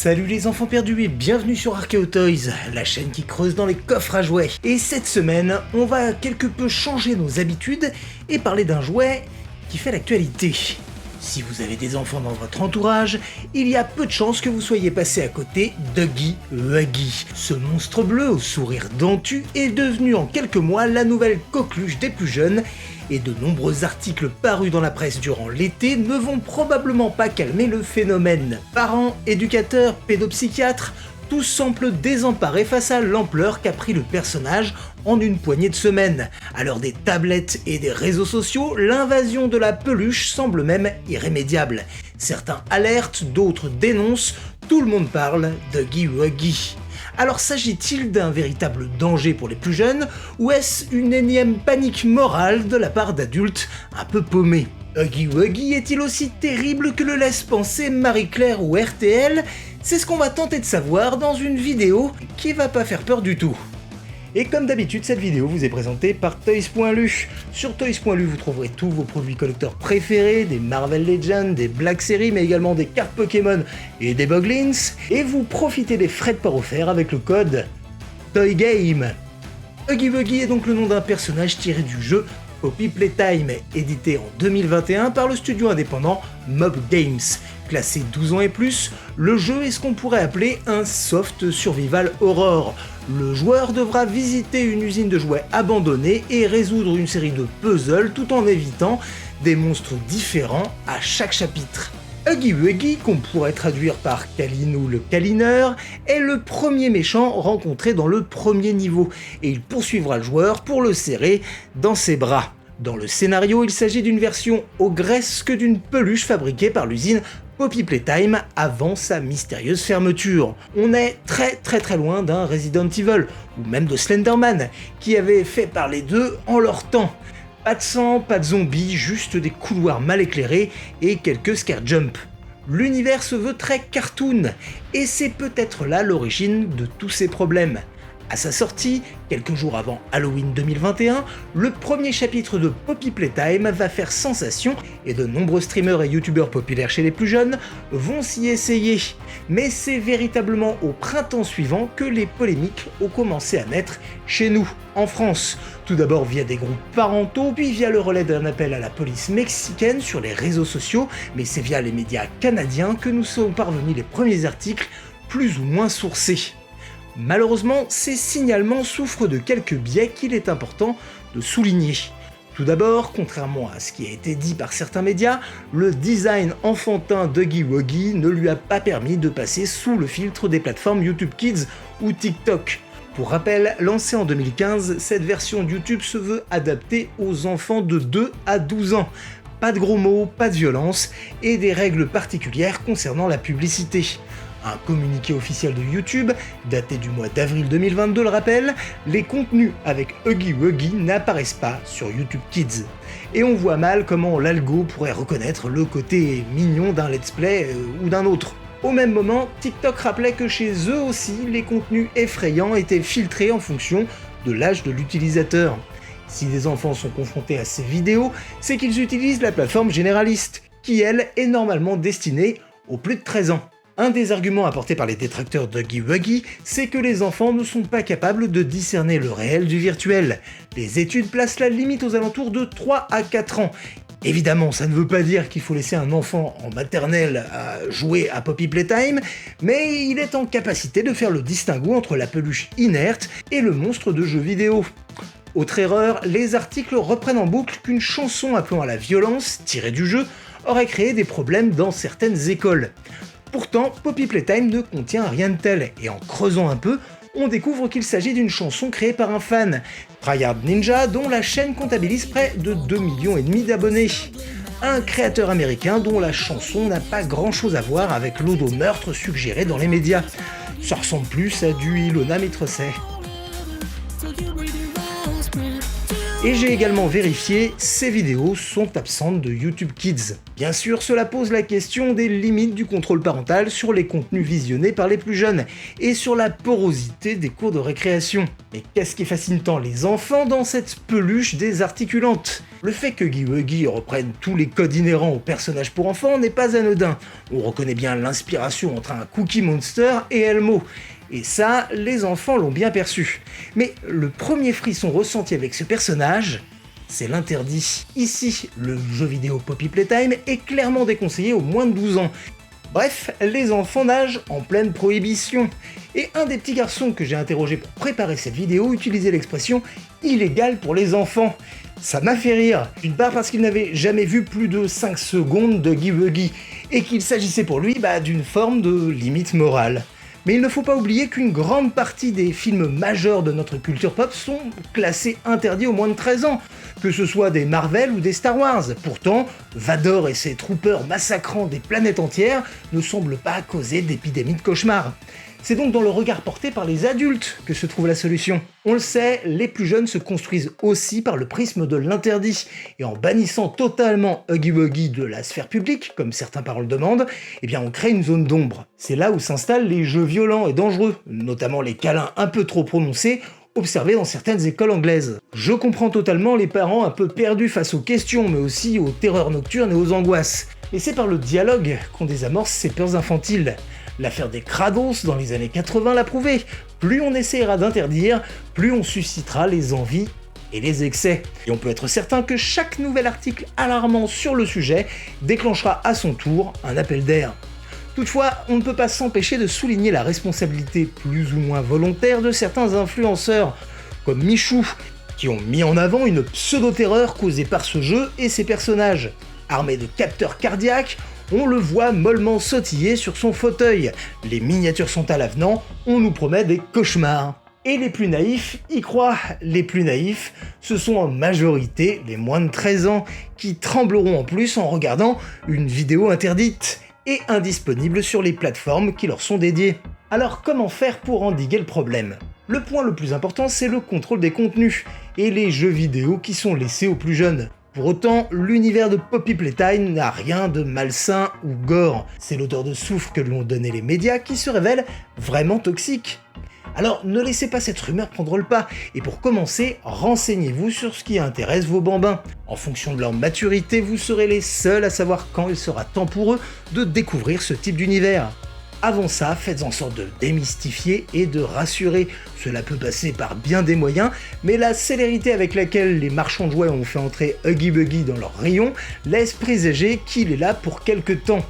Salut les enfants perdus et bienvenue sur Archeo Toys, la chaîne qui creuse dans les coffres à jouets. Et cette semaine, on va quelque peu changer nos habitudes et parler d'un jouet qui fait l'actualité. Si vous avez des enfants dans votre entourage, il y a peu de chances que vous soyez passé à côté d'Huggy Wuggy. Ce monstre bleu au sourire dentu est devenu en quelques mois la nouvelle coqueluche des plus jeunes et de nombreux articles parus dans la presse durant l'été ne vont probablement pas calmer le phénomène. Parents, éducateurs, pédopsychiatres, tous semblent désemparés face à l'ampleur qu'a pris le personnage en une poignée de semaines. À l'heure des tablettes et des réseaux sociaux, l'invasion de la peluche semble même irrémédiable. Certains alertent, d'autres dénoncent, tout le monde parle d'Huggy Wuggy. Alors s'agit-il d'un véritable danger pour les plus jeunes, ou est-ce une énième panique morale de la part d'adultes un peu paumés? Huggy Wuggy est-il aussi terrible que le laisse penser Marie-Claire ou RTL? C'est ce qu'on va tenter de savoir dans une vidéo qui va pas faire peur du tout. Et comme d'habitude, cette vidéo vous est présentée par Toys.lu. Sur Toys.lu, vous trouverez tous vos produits collecteurs préférés, des Marvel Legends, des Black Series, mais également des cartes Pokémon et des Boglins. Et vous profitez des frais de port offerts avec le code TOYGAME. Huggy Wuggy est donc le nom d'un personnage tiré du jeu Poppy Playtime, édité en 2021 par le studio indépendant Mob Games. Classé 12 ans et plus, le jeu est ce qu'on pourrait appeler un soft survival horror. Le joueur devra visiter une usine de jouets abandonnée et résoudre une série de puzzles tout en évitant des monstres différents à chaque chapitre. Huggy Wuggy, qu'on pourrait traduire par Kalinou le câlineur, est le premier méchant rencontré dans le premier niveau, et il poursuivra le joueur pour le serrer dans ses bras. Dans le scénario, il s'agit d'une version ogresque d'une peluche fabriquée par l'usine Poppy Playtime avant sa mystérieuse fermeture. On est très loin d'un Resident Evil, ou même de Slenderman, qui avait fait parler d'eux en leur temps. Pas de sang, pas de zombies, juste des couloirs mal éclairés et quelques scare jumps. L'univers se veut très cartoon, et c'est peut-être là l'origine de tous ces problèmes. À sa sortie, quelques jours avant Halloween 2021, le premier chapitre de Poppy Playtime va faire sensation et de nombreux streamers et youtubeurs populaires chez les plus jeunes vont s'y essayer. Mais c'est véritablement au printemps suivant que les polémiques ont commencé à naître chez nous, en France. Tout d'abord via des groupes parentaux, puis via le relais d'un appel à la police mexicaine sur les réseaux sociaux, mais c'est via les médias canadiens que nous sont parvenus les premiers articles plus ou moins sourcés. Malheureusement, ces signalements souffrent de quelques biais qu'il est important de souligner. Tout d'abord, contrairement à ce qui a été dit par certains médias, le design enfantin d'Huggy Wuggy ne lui a pas permis de passer sous le filtre des plateformes YouTube Kids ou TikTok. Pour rappel, lancée en 2015, cette version de YouTube se veut adaptée aux enfants de 2 à 12 ans. Pas de gros mots, pas de violence, et des règles particulières concernant la publicité. Un communiqué officiel de YouTube, daté du mois d'avril 2022 le rappelle, les contenus avec Huggy Wuggy n'apparaissent pas sur YouTube Kids. Et on voit mal comment l'algo pourrait reconnaître le côté mignon d'un let's play ou d'un autre. Au même moment, TikTok rappelait que chez eux aussi, les contenus effrayants étaient filtrés en fonction de l'âge de l'utilisateur. Si des enfants sont confrontés à ces vidéos, c'est qu'ils utilisent la plateforme généraliste, qui elle est normalement destinée aux plus de 13 ans. Un des arguments apportés par les détracteurs d'Huggy Wuggy, c'est que les enfants ne sont pas capables de discerner le réel du virtuel. Les études placent la limite aux alentours de 3 à 4 ans. Évidemment, ça ne veut pas dire qu'il faut laisser un enfant en maternelle à jouer à Poppy Playtime, mais il est en capacité de faire le distinguo entre la peluche inerte et le monstre de jeu vidéo. Autre erreur, les articles reprennent en boucle qu'une chanson appelant à la violence, tirée du jeu, aurait créé des problèmes dans certaines écoles. Pourtant, Poppy Playtime ne contient rien de tel, et en creusant un peu, on découvre qu'il s'agit d'une chanson créée par un fan, Tryhard Ninja, dont la chaîne comptabilise près de 2,5 millions d'abonnés. Un créateur américain dont la chanson n'a pas grand chose à voir avec l'ode au meurtre suggéré dans les médias. Ça ressemble plus à du Ilona Mitressé. Et j'ai également vérifié, ces vidéos sont absentes de YouTube Kids. Bien sûr, cela pose la question des limites du contrôle parental sur les contenus visionnés par les plus jeunes et sur la porosité des cours de récréation. Et qu'est-ce qui fascine tant les enfants dans cette peluche désarticulante? Le fait que Huggy Wuggy reprenne tous les codes inhérents au personnage pour enfants n'est pas anodin. On reconnaît bien l'inspiration entre un Cookie Monster et Elmo. Et ça, les enfants l'ont bien perçu. Mais le premier frisson ressenti avec ce personnage, c'est l'interdit. Ici, le jeu vidéo Poppy Playtime est clairement déconseillé aux moins de 12 ans. Bref, les enfants nagent en pleine prohibition. Et un des petits garçons que j'ai interrogé pour préparer cette vidéo utilisait l'expression « illégal pour les enfants ». Ça m'a fait rire, d'une part parce qu'il n'avait jamais vu plus de 5 secondes de Huggy Wuggy, et qu'il s'agissait pour lui d'une forme de limite morale. Mais il ne faut pas oublier qu'une grande partie des films majeurs de notre culture pop sont classés interdits aux moins de 13 ans, que ce soit des Marvel ou des Star Wars. Pourtant, Vador et ses troopers massacrant des planètes entières ne semblent pas causer d'épidémie de cauchemar. C'est donc dans le regard porté par les adultes que se trouve la solution. On le sait, les plus jeunes se construisent aussi par le prisme de l'interdit, et en bannissant totalement Huggy Wuggy de la sphère publique, comme certains parents le demandent, on crée une zone d'ombre. C'est là où s'installent les jeux violents et dangereux, notamment les câlins un peu trop prononcés, observés dans certaines écoles anglaises. Je comprends totalement les parents un peu perdus face aux questions, mais aussi aux terreurs nocturnes et aux angoisses. Et c'est par le dialogue qu'on désamorce ces peurs infantiles. L'affaire des Krados dans les années 80 l'a prouvé. Plus on essaiera d'interdire, plus on suscitera les envies et les excès. Et on peut être certain que chaque nouvel article alarmant sur le sujet déclenchera à son tour un appel d'air. Toutefois, on ne peut pas s'empêcher de souligner la responsabilité plus ou moins volontaire de certains influenceurs, comme Michou, qui ont mis en avant une pseudo-terreur causée par ce jeu et ses personnages. Armé de capteurs cardiaques, on le voit mollement sautiller sur son fauteuil. Les miniatures sont à l'avenant, on nous promet des cauchemars. Et les plus naïfs y croient. Les plus naïfs, ce sont en majorité les moins de 13 ans, qui trembleront en plus en regardant une vidéo interdite et indisponible sur les plateformes qui leur sont dédiées. Alors comment faire pour endiguer le problème? Le point le plus important, c'est le contrôle des contenus et les jeux vidéo qui sont laissés aux plus jeunes. Pour autant, l'univers de Poppy Playtime n'a rien de malsain ou gore. C'est l'odeur de soufre que lui ont donné les médias qui se révèle vraiment toxique. Alors ne laissez pas cette rumeur prendre le pas, et pour commencer, renseignez-vous sur ce qui intéresse vos bambins. En fonction de leur maturité, vous serez les seuls à savoir quand il sera temps pour eux de découvrir ce type d'univers. Avant ça, faites en sorte de démystifier et de rassurer. Cela peut passer par bien des moyens, mais la célérité avec laquelle les marchands de jouets ont fait entrer Huggy Wuggy dans leur rayon laisse présager qu'il est là pour quelque temps.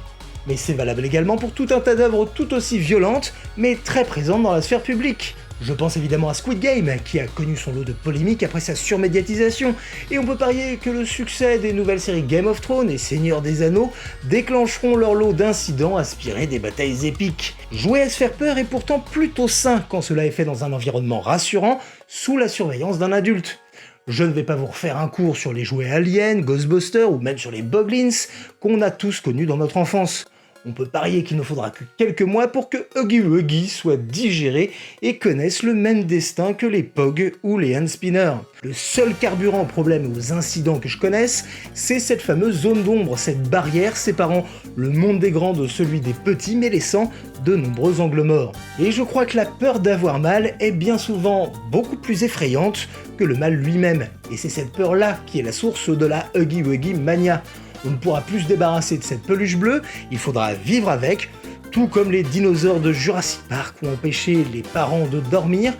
Mais c'est valable également pour tout un tas d'œuvres tout aussi violentes, mais très présentes dans la sphère publique. Je pense évidemment à Squid Game, qui a connu son lot de polémiques après sa surmédiatisation, et on peut parier que le succès des nouvelles séries Game of Thrones et Seigneur des Anneaux déclencheront leur lot d'incidents inspirés des batailles épiques. Jouer à se faire peur est pourtant plutôt sain quand cela est fait dans un environnement rassurant, sous la surveillance d'un adulte. Je ne vais pas vous refaire un cours sur les jouets Aliens, Ghostbusters ou même sur les Boglins qu'on a tous connus dans notre enfance. On peut parier qu'il ne faudra que quelques mois pour que Huggy Wuggy soit digéré et connaisse le même destin que les Pog ou les Handspinners. Le seul carburant aux problèmes et aux incidents que je connaisse, c'est cette fameuse zone d'ombre, cette barrière séparant le monde des grands de celui des petits mais laissant de nombreux angles morts. Et je crois que la peur d'avoir mal est bien souvent beaucoup plus effrayante que le mal lui-même. Et c'est cette peur-là qui est la source de la Huggy Wuggy mania. On ne pourra plus se débarrasser de cette peluche bleue, il faudra vivre avec, tout comme les dinosaures de Jurassic Park ont empêché les parents de dormir.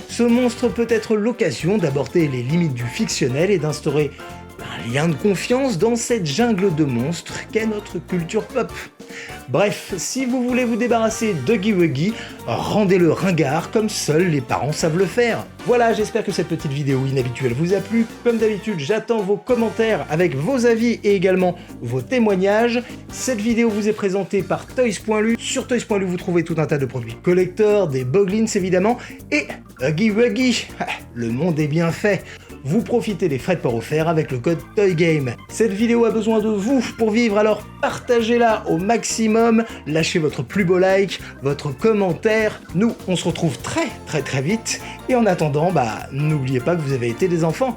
Ce monstre peut être l'occasion d'aborder les limites du fictionnel et d'instaurer un lien de confiance dans cette jungle de monstres qu'est notre culture pop. Bref, si vous voulez vous débarrasser de Huggy Wuggy, rendez-le ringard comme seuls les parents savent le faire. Voilà, j'espère que cette petite vidéo inhabituelle vous a plu. Comme d'habitude, j'attends vos commentaires avec vos avis et également vos témoignages. Cette vidéo vous est présentée par Toys.lu. Sur Toys.lu, vous trouvez tout un tas de produits collector, des Boglins évidemment, et Huggy Wuggy. Le monde est bien fait. Vous profitez des frais de port offerts avec le code TOYGAME. Cette vidéo a besoin de vous pour vivre, alors partagez-la au maximum, lâchez votre plus beau like, votre commentaire. Nous, on se retrouve très vite, et en attendant, n'oubliez pas que vous avez été des enfants.